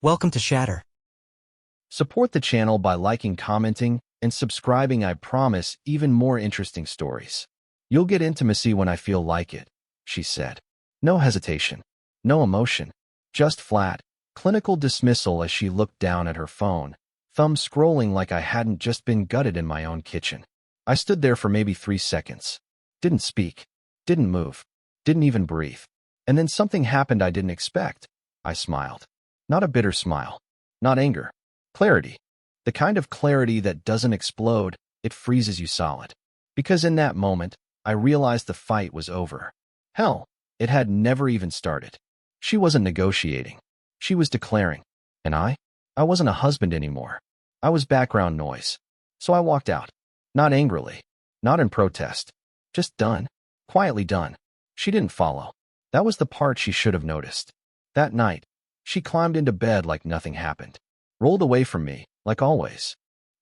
Welcome to Shatter. Support the channel by liking, commenting, and subscribing. I promise even more interesting stories. You'll get intimacy when I feel like it, she said. No hesitation, no emotion, just flat, clinical dismissal as she looked down at her phone, thumb scrolling like I hadn't just been gutted in my own kitchen. I stood there for maybe 3 seconds. Didn't speak, didn't move, didn't even breathe. And then something happened I didn't expect. I smiled. Not a bitter smile. Not anger. Clarity. The kind of clarity that doesn't explode, it freezes you solid. Because in that moment, I realized the fight was over. Hell, it had never even started. She wasn't negotiating. She was declaring. And I wasn't a husband anymore. I was background noise. So I walked out. Not angrily. Not in protest. Just done. Quietly done. She didn't follow. That was the part she should have noticed. That night, she climbed into bed like nothing happened. Rolled away from me, like always.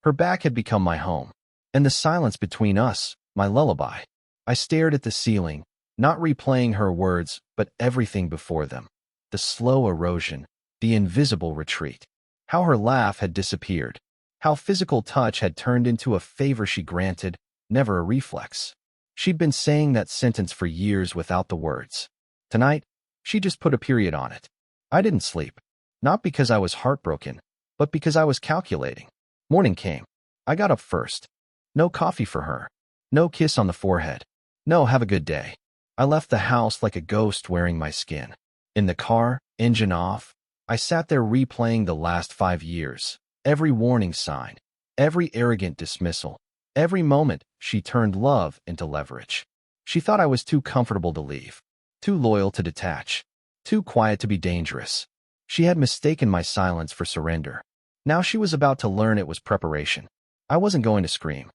Her back had become my home. And the silence between us, my lullaby. I stared at the ceiling, not replaying her words, but everything before them. The slow erosion, the invisible retreat. How her laugh had disappeared. How physical touch had turned into a favor she granted, never a reflex. She'd been saying that sentence for years without the words. Tonight, she just put a period on it. I didn't sleep. Not because I was heartbroken, but because I was calculating. Morning came. I got up first. No coffee for her. No kiss on the forehead. No have a good day. I left the house like a ghost wearing my skin. In the car, engine off, I sat there replaying the last 5 years. Every warning sign. Every arrogant dismissal. Every moment she turned love into leverage. She thought I was too comfortable to leave. Too loyal to detach. Too quiet to be dangerous. She had mistaken my silence for surrender. Now she was about to learn it was preparation. I wasn't going to scream.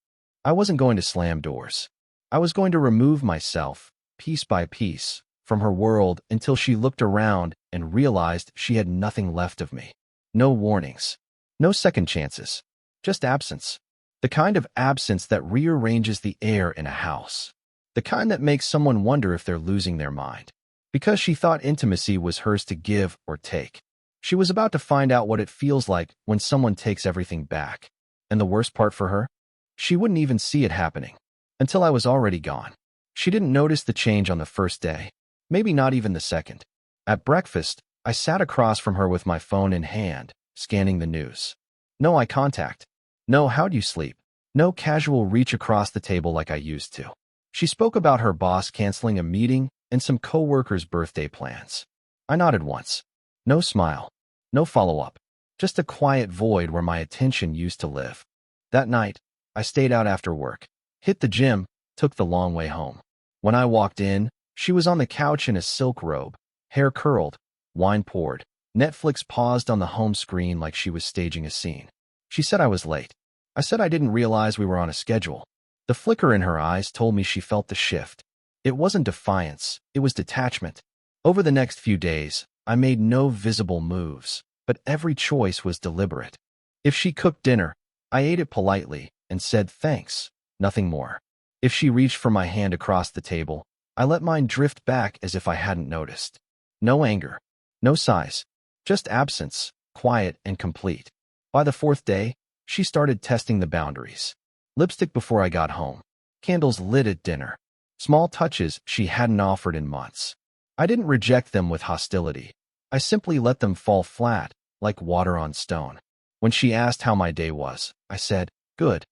I wasn't going to slam doors. I was going to remove myself, piece by piece, from her world until she looked around and realized she had nothing left of me. No warnings. No second chances. Just absence. The kind of absence that rearranges the air in a house. The kind that makes someone wonder if they're losing their mind. Because she thought intimacy was hers to give or take. She was about to find out what it feels like when someone takes everything back. And the worst part for her? She wouldn't even see it happening. Until I was already gone. She didn't notice the change on the first day. Maybe not even the second. At breakfast, I sat across from her with my phone in hand, scanning the news. No eye contact. No how'd you sleep. No casual reach across the table like I used to. She spoke about her boss canceling a meeting and some coworkers' birthday plans. I nodded once. No smile. No follow-up. Just a quiet void where my attention used to live. That night, I stayed out after work. Hit the gym, took the long way home. When I walked in, she was on the couch in a silk robe, hair curled, wine poured. Netflix paused on the home screen like she was staging a scene. She said I was late. I said I didn't realize we were on a schedule. The flicker in her eyes told me she felt the shift. It wasn't defiance, it was detachment. Over the next few days, I made no visible moves, but every choice was deliberate. If she cooked dinner, I ate it politely and said thanks, nothing more. If she reached for my hand across the table, I let mine drift back as if I hadn't noticed. No anger, no sighs, just absence, quiet and complete. By the 4th day, she started testing the boundaries. Lipstick before I got home. Candles lit at dinner. Small touches she hadn't offered in months. I didn't reject them with hostility. I simply let them fall flat, like water on stone. When she asked how my day was, I said, good.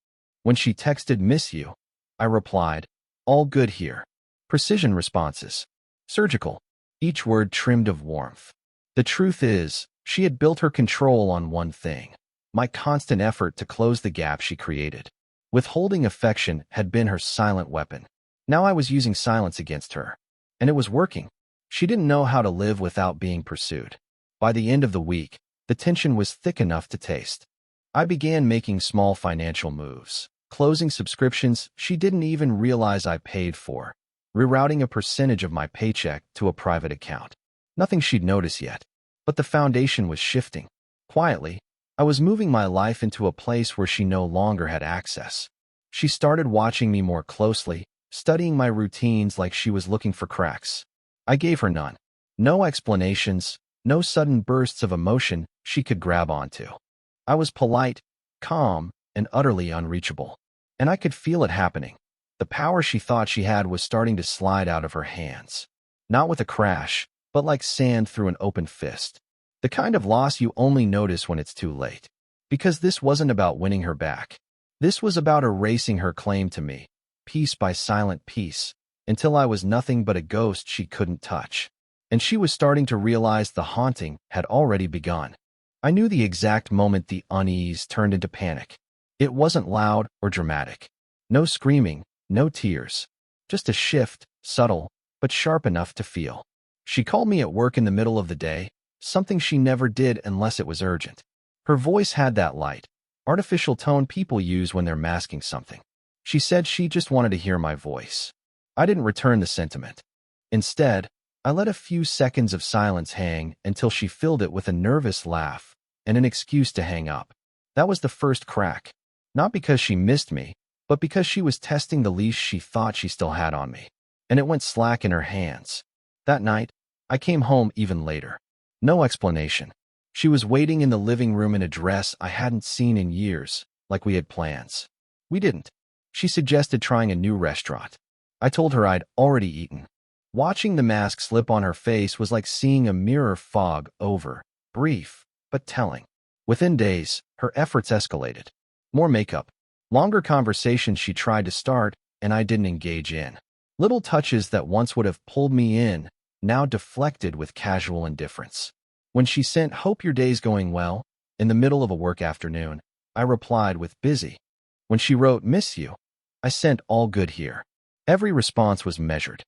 When she texted miss you, I replied, all good here. Precision responses. Surgical. Each word trimmed of warmth. The truth is, she had built her control on one thing. My constant effort to close the gap she created. Withholding affection had been her silent weapon. Now I was using silence against her. And it was working. She didn't know how to live without being pursued. By the end of the week, the tension was thick enough to taste. I began making small financial moves. Closing subscriptions she didn't even realize I paid for. Rerouting a percentage of my paycheck to a private account. Nothing she'd notice yet. But the foundation was shifting. Quietly, I was moving my life into a place where she no longer had access. She started watching me more closely, studying my routines like she was looking for cracks. I gave her none. No explanations, No sudden bursts of emotion she could grab onto. I was polite, calm, and utterly unreachable. And I could feel it happening. The power she thought she had was starting to slide out of her hands. Not with a crash, but like sand through an open fist. The kind of loss you only notice when it's too late. Because this wasn't about winning her back. This was about erasing her claim to me, piece by silent piece, until I was nothing but a ghost she couldn't touch. And she was starting to realize the haunting had already begun. I knew the exact moment the unease turned into panic. It wasn't loud or dramatic. No screaming, no tears. Just a shift, subtle, but sharp enough to feel. She called me at work in the middle of the day, something she never did unless it was urgent. Her voice had that light, artificial tone people use when they're masking something. She said she just wanted to hear my voice. I didn't return the sentiment. Instead, I let a few seconds of silence hang until she filled it with a nervous laugh and an excuse to hang up. That was the first crack. Not because she missed me, but because she was testing the leash she thought she still had on me. And it went slack in her hands. That night, I came home even later. No explanation. She was waiting in the living room in a dress I hadn't seen in years, like we had plans. We didn't. She suggested trying a new restaurant. I told her I'd already eaten. Watching the mask slip on her face was like seeing a mirror fog over, brief, but telling. Within days, her efforts escalated. More makeup. Longer conversations she tried to start, and I didn't engage in. Little touches that once would have pulled me in, now deflected with casual indifference. When she sent "Hope your day's going well" in the middle of a work afternoon, I replied with "busy." When she wrote "miss you," I sent "all good here." Every response was measured.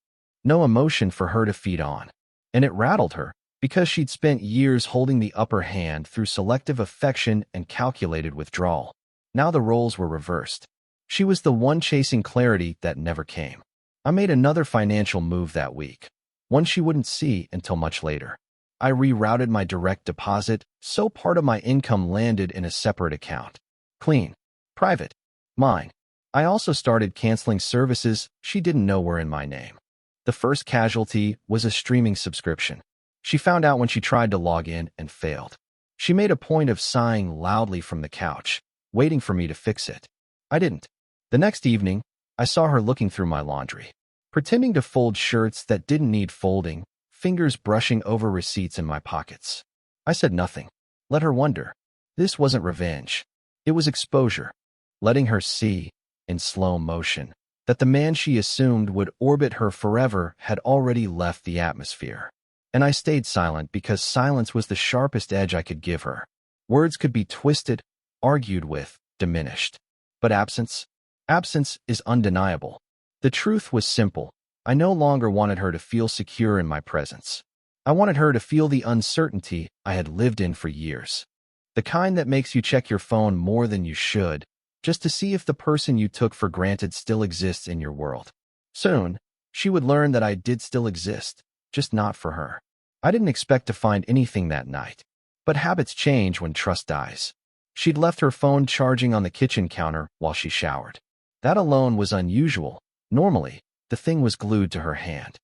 No emotion for her to feed on. And it rattled her, because she'd spent years holding the upper hand through selective affection and calculated withdrawal. Now the roles were reversed. She was the one chasing clarity that never came. I made another financial move that week, one she wouldn't see until much later. I rerouted my direct deposit, so part of my income landed in a separate account. Clean. Private. Mine. I also started canceling services she didn't know were in my name. The first casualty was a streaming subscription. She found out when she tried to log in and failed. She made a point of sighing loudly from the couch, waiting for me to fix it. I didn't. The next evening, I saw her looking through my laundry, pretending to fold shirts that didn't need folding, fingers brushing over receipts in my pockets. I said nothing. Let her wonder. This wasn't revenge. It was exposure. Letting her see, in slow motion, that the man she assumed would orbit her forever had already left the atmosphere. And I stayed silent because silence was the sharpest edge I could give her. Words could be twisted, argued with, diminished. But absence? Absence is undeniable. The truth was simple. I no longer wanted her to feel secure in my presence. I wanted her to feel the uncertainty I had lived in for years. The kind that makes you check your phone more than you should, just to see if the person you took for granted still exists in your world. Soon, she would learn that I did still exist, just not for her. I didn't expect to find anything that night. But habits change when trust dies. She'd left her phone charging on the kitchen counter while she showered. That alone was unusual. Normally, the thing was glued to her hand.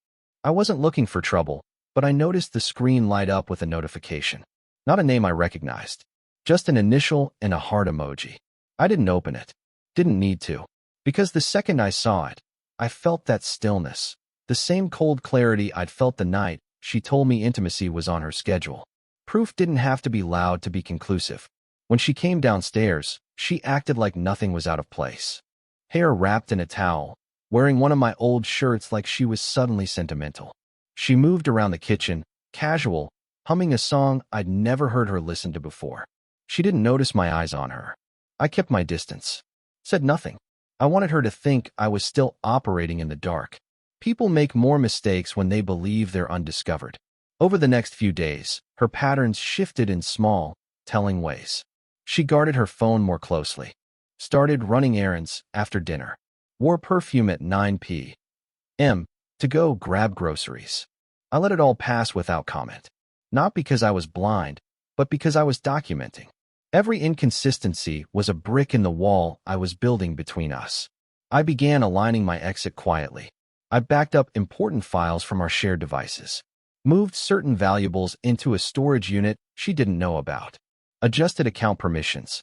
I wasn't looking for trouble, but I noticed the screen light up with a notification. Not a name I recognized. Just an initial and a heart emoji. I didn't open it. Didn't need to. Because the second I saw it, I felt that stillness. The same cold clarity I'd felt the night she told me intimacy was on her schedule. Proof didn't have to be loud to be conclusive. When she came downstairs, she acted like nothing was out of place. Hair wrapped in a towel, wearing one of my old shirts like she was suddenly sentimental. She moved around the kitchen, casual, humming a song I'd never heard her listen to before. She didn't notice my eyes on her. I kept my distance. Said nothing. I wanted her to think I was still operating in the dark. People make more mistakes when they believe they're undiscovered. Over the next few days, her patterns shifted in small, telling ways. She guarded her phone more closely. Started running errands after dinner. Wore perfume at 9 p.m. to go grab groceries. I let it all pass without comment. Not because I was blind, but because I was documenting. Every inconsistency was a brick in the wall I was building between us. I began aligning my exit quietly. I backed up important files from our shared devices. moved certain valuables into a storage unit she didn't know about, adjusted account permissions.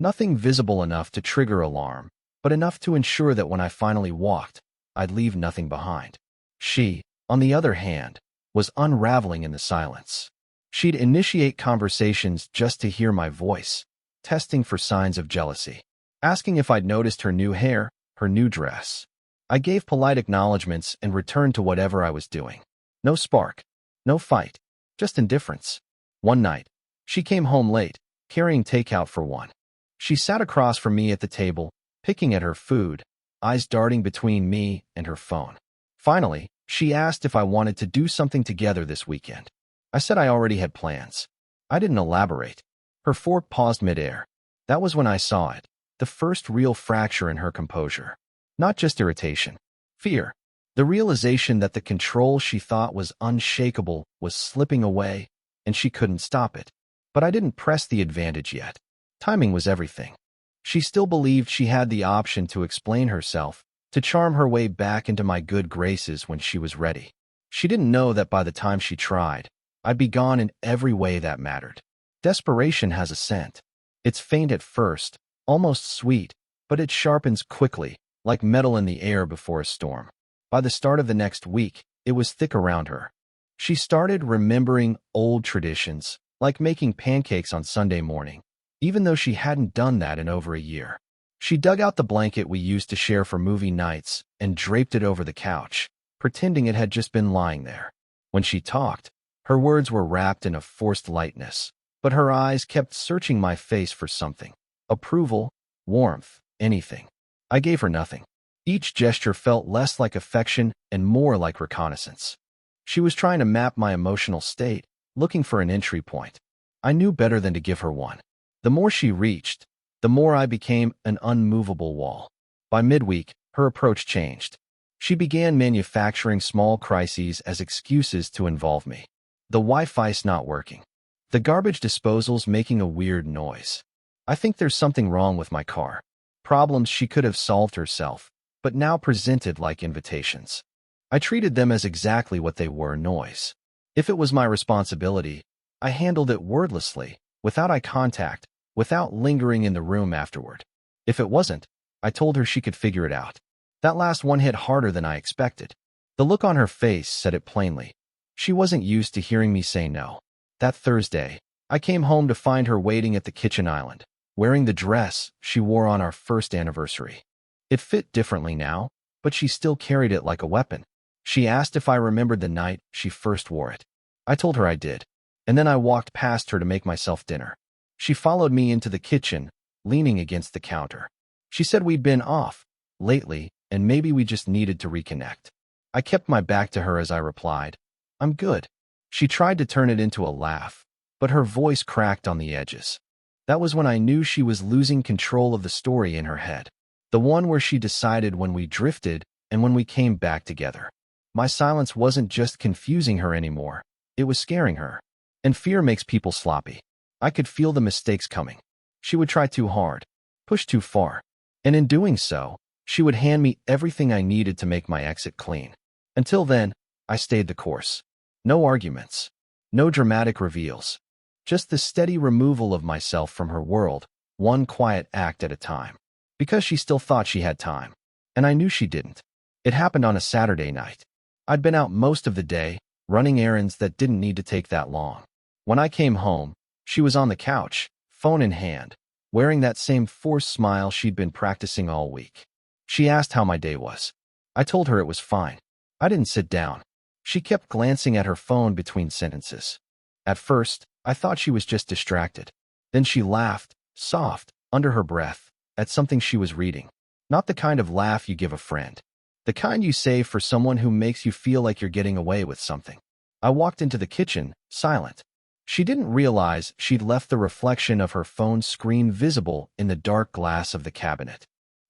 Nothing visible enough to trigger alarm, but enough to ensure that when I finally walked, I'd leave nothing behind. She, on the other hand, was unraveling in the silence. She'd initiate conversations just to hear my voice, testing for signs of jealousy, asking if I'd noticed her new hair, her new dress. I gave polite acknowledgments and returned to whatever I was doing. No spark, no fight, just indifference. One night, she came home late, carrying takeout for one. She sat across from me at the table, picking at her food, eyes darting between me and her phone. Finally, she asked if I wanted to do something together this weekend. I said I already had plans. I didn't elaborate. Her fork paused midair. That was when I saw it, the first real fracture in her composure. Not just irritation, fear. The realization that the control she thought was unshakable was slipping away, and she couldn't stop it. But I didn't press the advantage yet. Timing was everything. She still believed she had the option to explain herself, to charm her way back into my good graces when she was ready. She didn't know that by the time she tried, I'd be gone in every way that mattered. Desperation has a scent. It's faint at first, almost sweet, but it sharpens quickly, like metal in the air before a storm. By the start of the next week, it was thick around her. She started remembering old traditions, like making pancakes on Sunday morning, even though she hadn't done that in over a year. She dug out the blanket we used to share for movie nights and draped it over the couch, pretending it had just been lying there. When she talked, her words were wrapped in a forced lightness, but her eyes kept searching my face for something. Approval, warmth, anything. I gave her nothing. Each gesture felt less like affection and more like reconnaissance. She was trying to map my emotional state, looking for an entry point. I knew better than to give her one. The more she reached, the more I became an unmovable wall. By midweek, her approach changed. She began manufacturing small crises as excuses to involve me. The Wi-Fi's not working. The garbage disposal's making a weird noise. I think there's something wrong with my car. Problems she could have solved herself, but now presented like invitations. I treated them as exactly what they were, noise. If it was my responsibility, I handled it wordlessly, without eye contact, without lingering in the room afterward. If it wasn't, I told her she could figure it out. That last one hit harder than I expected. The look on her face said it plainly. She wasn't used to hearing me say no. That Thursday, I came home to find her waiting at the kitchen island, wearing the dress she wore on our first anniversary. It fit differently now, but she still carried it like a weapon. She asked if I remembered the night she first wore it. I told her I did, and then I walked past her to make myself dinner. She followed me into the kitchen, leaning against the counter. She said we'd been off lately, and maybe we just needed to reconnect. I kept my back to her as I replied, "I'm good." She tried to turn it into a laugh, but her voice cracked on the edges. That was when I knew she was losing control of the story in her head. The one where she decided when we drifted and when we came back together. My silence wasn't just confusing her anymore. It was scaring her. And fear makes people sloppy. I could feel the mistakes coming. She would try too hard, push too far. And in doing so, she would hand me everything I needed to make my exit clean. Until then, I stayed the course. No arguments. No dramatic reveals. Just the steady removal of myself from her world, one quiet act at a time. Because she still thought she had time. And I knew she didn't. It happened on a Saturday night. I'd been out most of the day, running errands that didn't need to take that long. When I came home, she was on the couch, phone in hand, wearing that same forced smile she'd been practicing all week. She asked how my day was. I told her it was fine. I didn't sit down. She kept glancing at her phone between sentences. At first, I thought she was just distracted. Then she laughed, soft, under her breath, at something she was reading. Not the kind of laugh you give a friend. The kind you save for someone who makes you feel like you're getting away with something. I walked into the kitchen, silent. She didn't realize she'd left the reflection of her phone's screen visible in the dark glass of the cabinet.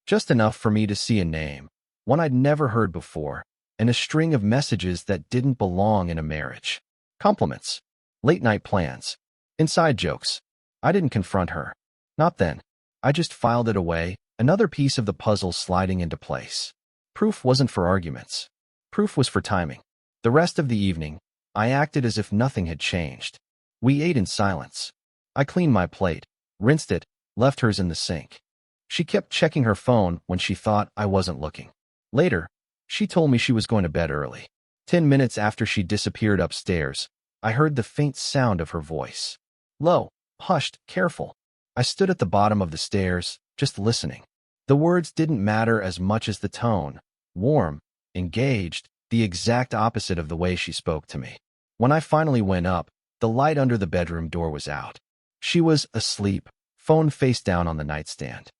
Just enough for me to see a name, one I'd never heard before, and a string of messages that didn't belong in a marriage. Compliments. Late-night plans. Inside jokes. I didn't confront her. Not then. I just filed it away, another piece of the puzzle sliding into place. Proof wasn't for arguments. Proof was for timing. The rest of the evening, I acted as if nothing had changed. We ate in silence. I cleaned my plate, rinsed it, left hers in the sink. She kept checking her phone when she thought I wasn't looking. Later, she told me she was going to bed early. 10 minutes after she disappeared upstairs, I heard the faint sound of her voice. Low, hushed, careful. I stood at the bottom of the stairs, just listening. The words didn't matter as much as the tone. Warm, engaged, the exact opposite of the way she spoke to me. When I finally went up, the light under the bedroom door was out. She was asleep, phone face down on the nightstand.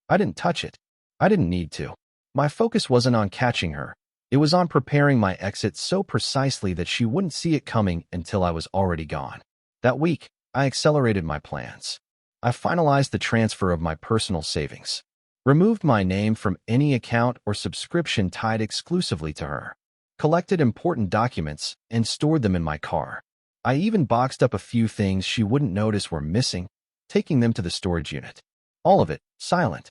I didn't touch it. I didn't need to. My focus wasn't on catching her. It was on preparing my exit so precisely that she wouldn't see it coming until I was already gone. That week, I accelerated my plans. I finalized the transfer of my personal savings, removed my name from any account or subscription tied exclusively to her, collected important documents, and stored them in my car. I even boxed up a few things she wouldn't notice were missing, taking them to the storage unit. All of it, silent,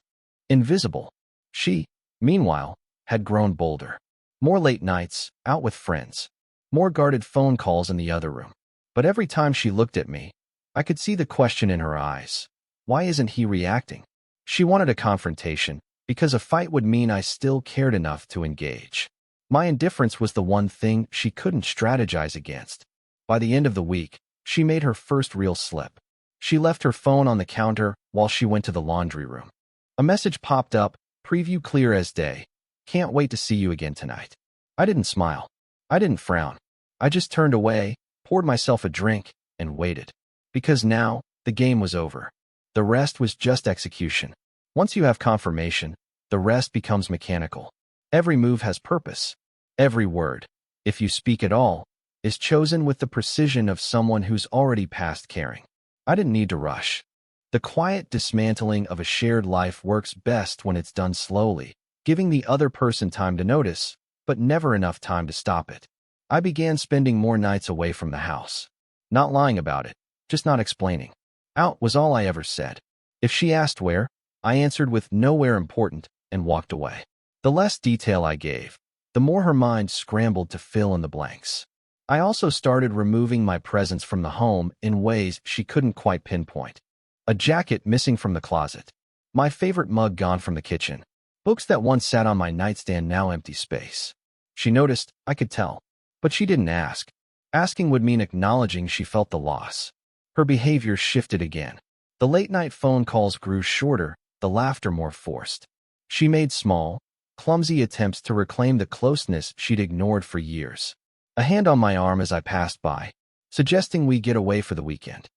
invisible. She, meanwhile, had grown bolder. More late nights, out with friends. More guarded phone calls in the other room. But every time she looked at me, I could see the question in her eyes. Why isn't he reacting? She wanted a confrontation, because a fight would mean I still cared enough to engage. My indifference was the one thing she couldn't strategize against. By the end of the week, she made her first real slip. She left her phone on the counter while she went to the laundry room. A message popped up, preview clear as day. Can't wait to see you again tonight. I didn't smile. I didn't frown. I just turned away, poured myself a drink, and waited. Because now, the game was over. The rest was just execution. Once you have confirmation, the rest becomes mechanical. Every move has purpose. Every word, if you speak at all, is chosen with the precision of someone who's already past caring. I didn't need to rush. The quiet dismantling of a shared life works best when it's done slowly, giving the other person time to notice, but never enough time to stop it. I began spending more nights away from the house. Not lying about it, just not explaining. Out was all I ever said. If she asked where, I answered with nowhere important and walked away. The less detail I gave, the more her mind scrambled to fill in the blanks. I also started removing my presence from the home in ways she couldn't quite pinpoint. A jacket missing from the closet. My favorite mug gone from the kitchen. Books that once sat on my nightstand now empty space. She noticed, I could tell. But she didn't ask. Asking would mean acknowledging she felt the loss. Her behavior shifted again. The late-night phone calls grew shorter, the laughter more forced. She made small, clumsy attempts to reclaim the closeness she'd ignored for years. A hand on my arm as I passed by, suggesting we get away for the weekend.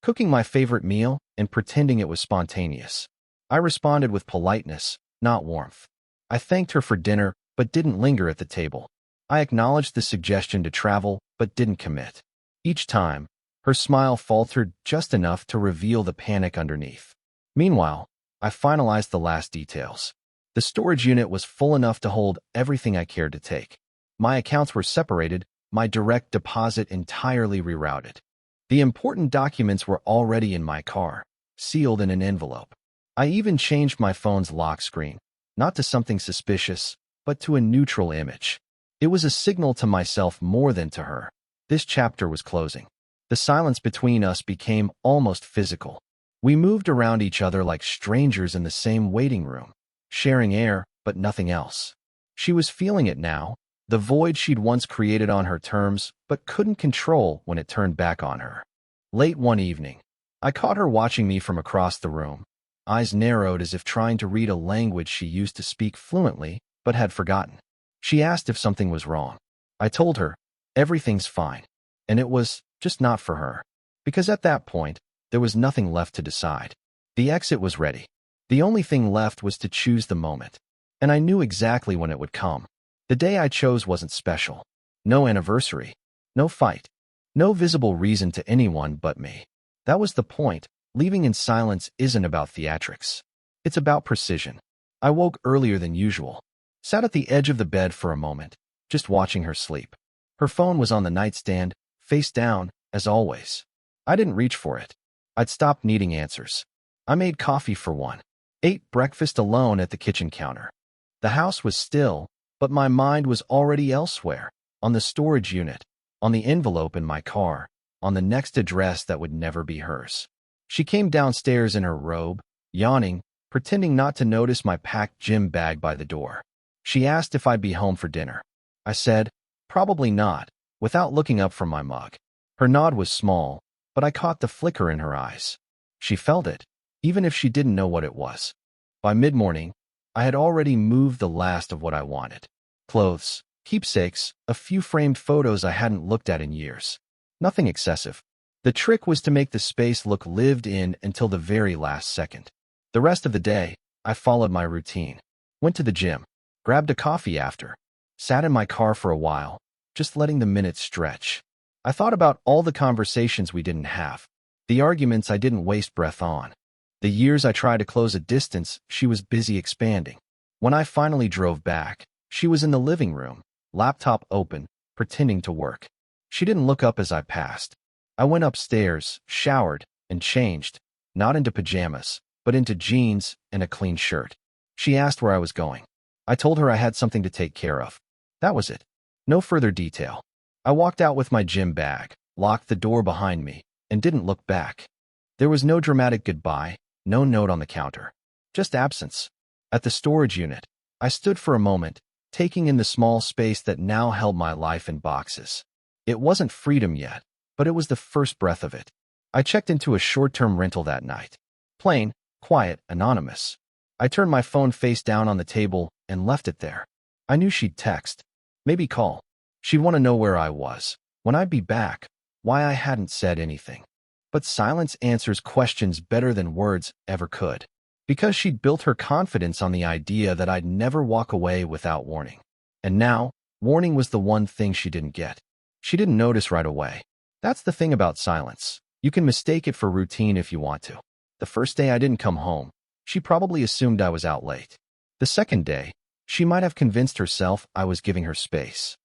Cooking my favorite meal and pretending it was spontaneous. I responded with politeness, not warmth. I thanked her for dinner, but didn't linger at the table. I acknowledged the suggestion to travel, but didn't commit. Each time, her smile faltered just enough to reveal the panic underneath. Meanwhile, I finalized the last details. The storage unit was full enough to hold everything I cared to take. My accounts were separated, my direct deposit entirely rerouted. The important documents were already in my car, sealed in an envelope. I even changed my phone's lock screen, not to something suspicious, but to a neutral image. It was a signal to myself more than to her. This chapter was closing. The silence between us became almost physical. We moved around each other like strangers in the same waiting room, sharing air, but nothing else. She was feeling it now, the void she'd once created on her terms, but couldn't control when it turned back on her. Late one evening, I caught her watching me from across the room, eyes narrowed as if trying to read a language she used to speak fluently, but had forgotten. She asked if something was wrong. I told her, everything's fine, and it was just not for her. Because at that point, there was nothing left to decide. The exit was ready. The only thing left was to choose the moment. And I knew exactly when it would come. The day I chose wasn't special. No anniversary. No fight. No visible reason to anyone but me. That was the point. Leaving in silence isn't about theatrics. It's about precision. I woke earlier than usual. Sat at the edge of the bed for a moment, just watching her sleep. Her phone was on the nightstand, face down, as always. I didn't reach for it. I'd stopped needing answers. I made coffee for one. Ate breakfast alone at the kitchen counter. The house was still, but my mind was already elsewhere, on the storage unit, on the envelope in my car, on the next address that would never be hers. She came downstairs in her robe, yawning, pretending not to notice my packed gym bag by the door. She asked if I'd be home for dinner. I said, probably not, without looking up from my mug. Her nod was small, but I caught the flicker in her eyes. She felt it, even if she didn't know what it was. By mid-morning, I had already moved the last of what I wanted. Clothes, keepsakes, a few framed photos I hadn't looked at in years. Nothing excessive. The trick was to make the space look lived in until the very last second. The rest of the day, I followed my routine. Went to the gym, grabbed a coffee after, sat in my car for a while, just letting the minutes stretch. I thought about all the conversations we didn't have, the arguments I didn't waste breath on. The years I tried to close a distance she was busy expanding. When I finally drove back, she was in the living room, laptop open, pretending to work. She didn't look up as I passed. I went upstairs, showered, and changed, not into pajamas, but into jeans and a clean shirt. She asked where I was going. I told her I had something to take care of. That was it. No further detail. I walked out with my gym bag, locked the door behind me, and didn't look back. There was no dramatic goodbye, no note on the counter. Just absence. At the storage unit, I stood for a moment, taking in the small space that now held my life in boxes. It wasn't freedom yet, but it was the first breath of it. I checked into a short-term rental that night. Plain, quiet, anonymous. I turned my phone face down on the table and left it there. I knew she'd text, maybe call. She'd want to know where I was, when I'd be back, why I hadn't said anything. But silence answers questions better than words ever could. Because she'd built her confidence on the idea that I'd never walk away without warning. And now, warning was the one thing she didn't get. She didn't notice right away. That's the thing about silence. You can mistake it for routine if you want to. The first day I didn't come home, she probably assumed I was out late. The second day, she might have convinced herself I was giving her space.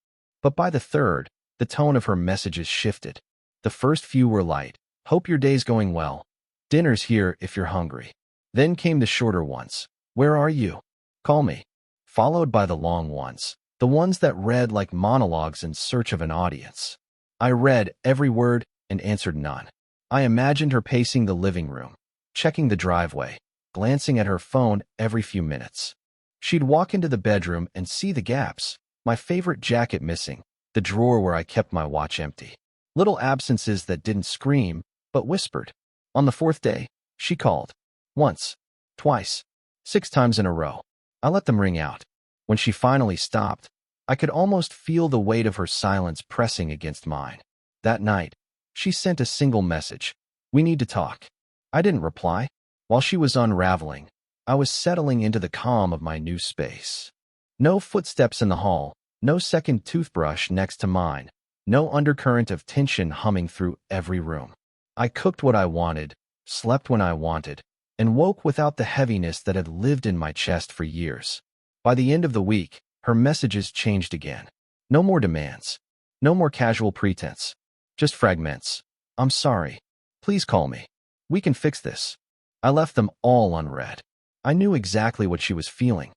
But by the third, the tone of her messages shifted. The first few were light. Hope your day's going well. Dinner's here if you're hungry. Then came the shorter ones. Where are you? Call me. Followed by the long ones. The ones that read like monologues in search of an audience. I read every word and answered none. I imagined her pacing the living room, checking the driveway, glancing at her phone every few minutes. She'd walk into the bedroom and see the gaps, my favorite jacket missing, the drawer where I kept my watch empty. Little absences that didn't scream, but whispered. On the fourth day, she called. Once, twice, 6 times in a row. I let them ring out. When she finally stopped, I could almost feel the weight of her silence pressing against mine. That night, she sent a single message. We need to talk. I didn't reply. While she was unraveling, I was settling into the calm of my new space. No footsteps in the hall, no second toothbrush next to mine, no undercurrent of tension humming through every room. I cooked what I wanted, slept when I wanted, and woke without the heaviness that had lived in my chest for years. By the end of the week, her messages changed again. No more demands. No more casual pretense. Just fragments. I'm sorry. Please call me. We can fix this. I left them all unread. I knew exactly what she was feeling.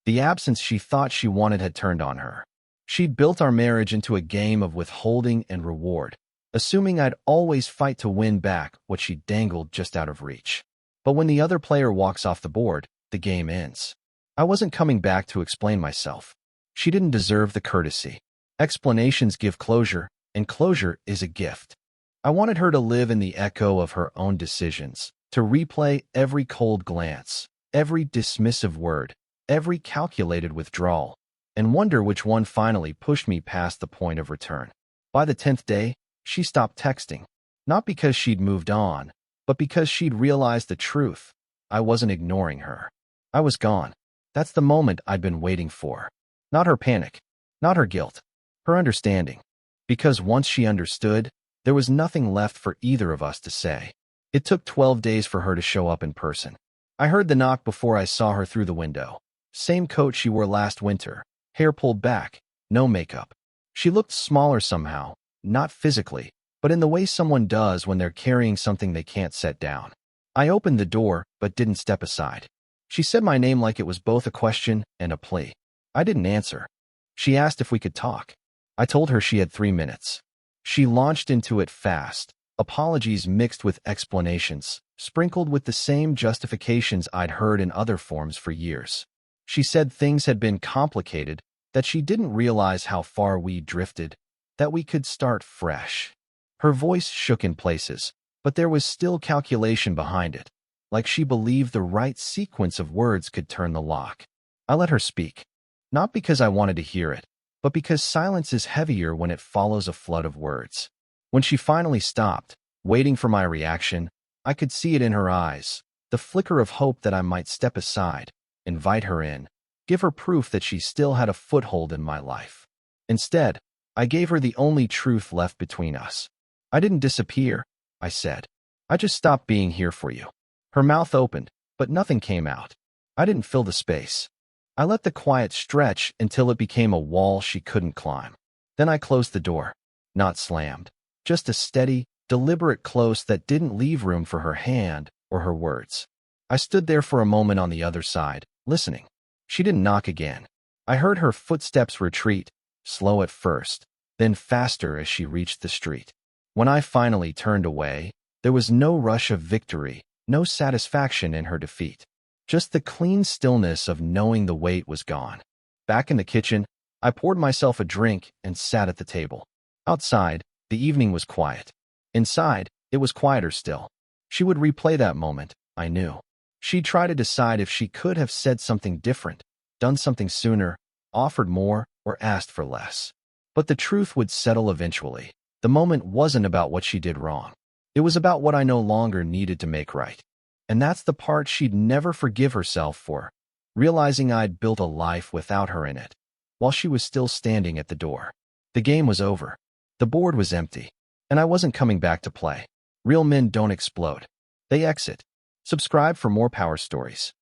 The absence she thought she wanted had turned on her. She'd built our marriage into a game of withholding and reward, assuming I'd always fight to win back what she dangled just out of reach. But when the other player walks off the board, the game ends. I wasn't coming back to explain myself. She didn't deserve the courtesy. Explanations give closure, and closure is a gift. I wanted her to live in the echo of her own decisions, to replay every cold glance, every dismissive word, every calculated withdrawal, and wonder which one finally pushed me past the point of return. By the 10th day, she stopped texting, not because she'd moved on, but because she'd realized the truth. I wasn't ignoring her. I was gone. That's the moment I'd been waiting for. Not her panic, not her guilt, her understanding. Because once she understood, there was nothing left for either of us to say. It took 12 days for her to show up in person. I heard the knock before I saw her through the window. Same coat she wore last winter, hair pulled back, no makeup. She looked smaller somehow, not physically, but in the way someone does when they're carrying something they can't set down. I opened the door, but didn't step aside. She said my name like it was both a question and a plea. I didn't answer. She asked if we could talk. I told her she had 3 minutes. She launched into it fast, apologies mixed with explanations, sprinkled with the same justifications I'd heard in other forms for years. She said things had been complicated, that she didn't realize how far we drifted, that we could start fresh. Her voice shook in places, but there was still calculation behind it, like she believed the right sequence of words could turn the lock. I let her speak, not because I wanted to hear it, but because silence is heavier when it follows a flood of words. When she finally stopped, waiting for my reaction, I could see it in her eyes, the flicker of hope that I might step aside, invite her in, give her proof that she still had a foothold in my life. Instead, I gave her the only truth left between us. I didn't disappear, I said. I just stopped being here for you. Her mouth opened, but nothing came out. I didn't fill the space. I let the quiet stretch until it became a wall she couldn't climb. Then I closed the door. Not slammed. Just a steady, deliberate close that didn't leave room for her hand or her words. I stood there for a moment on the other side, listening. She didn't knock again. I heard her footsteps retreat, slow at first, then faster as she reached the street. When I finally turned away, there was no rush of victory, no satisfaction in her defeat. Just the clean stillness of knowing the weight was gone. Back in the kitchen, I poured myself a drink and sat at the table. Outside, the evening was quiet. Inside, it was quieter still. She would replay that moment, I knew. She'd try to decide if she could have said something different, done something sooner, offered more, or asked for less. But the truth would settle eventually. The moment wasn't about what she did wrong. It was about what I no longer needed to make right. And that's the part she'd never forgive herself for, realizing I'd built a life without her in it, while she was still standing at the door. The game was over. The board was empty, and I wasn't coming back to play. Real men don't explode. They exit. Subscribe for more power stories.